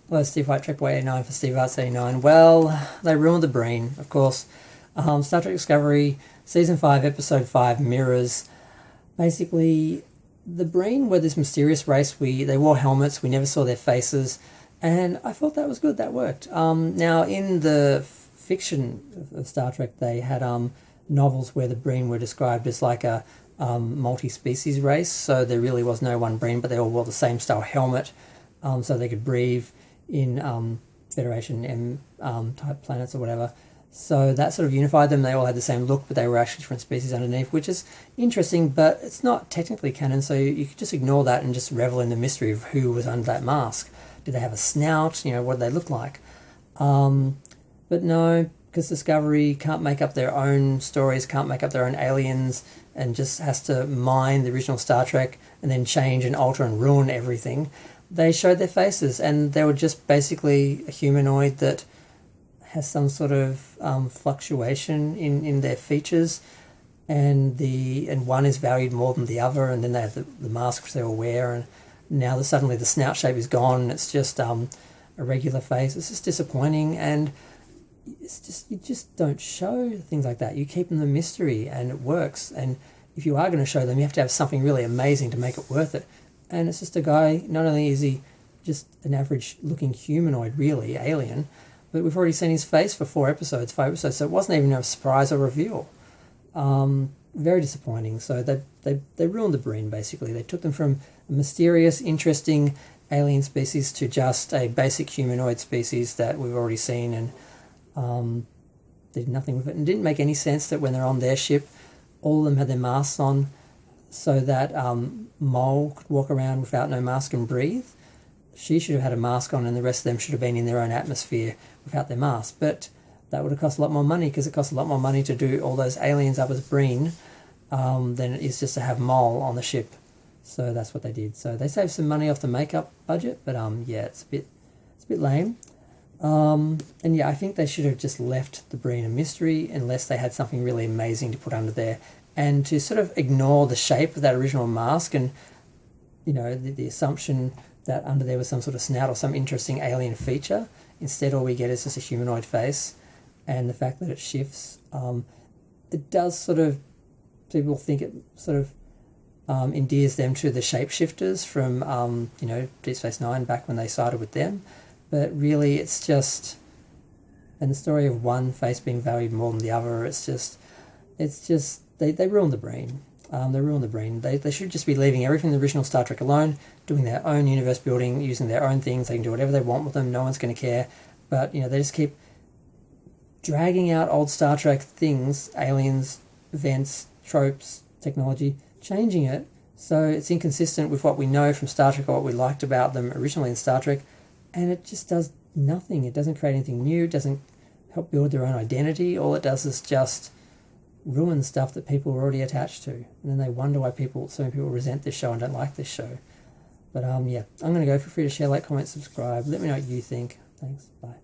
Hello, Steve White, Triple 89 for Steve Arts 89. Well, they ruined the Breen, of course. Star Trek Discovery, Season 5, Episode 5, Mirrors. Basically, the Breen were this mysterious race. They wore helmets, we never saw their faces, and I thought that was good, that worked. Now, in the fiction of Star Trek, they had novels where the Breen were described as like a multi-species race, so there really was no one Breen, but they all wore the same style helmet, so they could breathe in Federation M type planets or whatever. So that sort of unified them. They all had the same look, but they were actually different species underneath, which is interesting, but it's not technically canon, so you could just ignore that and just revel in the mystery of who was under that mask. Did they have a snout? What did they look like? But no, because Discovery can't make up their own stories, can't make up their own aliens, and just has to mine the original Star Trek and then change and alter and ruin everything. They showed their faces, and they were just basically a humanoid that has some sort of fluctuation in their features, and one is valued more than the other, and then they have the masks they all wear, and now suddenly the snout shape is gone, and it's just a regular face. It's just disappointing, and you just don't show things like that. You keep them the mystery, and it works. And if you are going to show them, you have to have something really amazing to make it worth it. And it's just a guy, not only is he just an average looking humanoid, really, alien, but we've already seen his face for 5 episodes, so it wasn't even a surprise or reveal. Very disappointing. So they ruined the Breen, basically. They took them from a mysterious, interesting alien species to just a basic humanoid species that we've already seen, and did nothing with it. And it didn't make any sense that when they're on their ship, all of them had their masks on, so that Mole could walk around without no mask and breathe. She should have had a mask on, and the rest of them should have been in their own atmosphere without their mask. But that would have cost a lot more money, because it costs a lot more money to do all those aliens up as Breen than it is just to have Mole on the ship. So that's what they did. So they saved some money off the makeup budget, but yeah, it's a bit lame. And yeah, I think they should have just left the Breen a mystery unless they had something really amazing to put under there. And to sort of ignore the shape of that original mask and, the assumption that under there was some sort of snout or some interesting alien feature. Instead, all we get is just a humanoid face, and the fact that it shifts. It does sort of, people think it sort of endears them to the shapeshifters from, Deep Space Nine, back when they sided with them. But really, it's just, and the story of one face being valued more than the other, it's just, they ruined the Breen. They ruined the Breen. They should just be leaving everything in the original Star Trek alone, doing their own universe building, using their own things. They can do whatever they want with them. No one's going to care. But, they just keep dragging out old Star Trek things, aliens, events, tropes, technology, changing it so it's inconsistent with what we know from Star Trek or what we liked about them originally in Star Trek, and it just does nothing. It doesn't create anything new. It doesn't help build their own identity. All it does is just ruin stuff that people are already attached to, and then they wonder why so many people resent this show and don't like this show. But yeah, I'm going to go. Feel free to share, like, comment, subscribe. Let me know what you think. Thanks. Bye.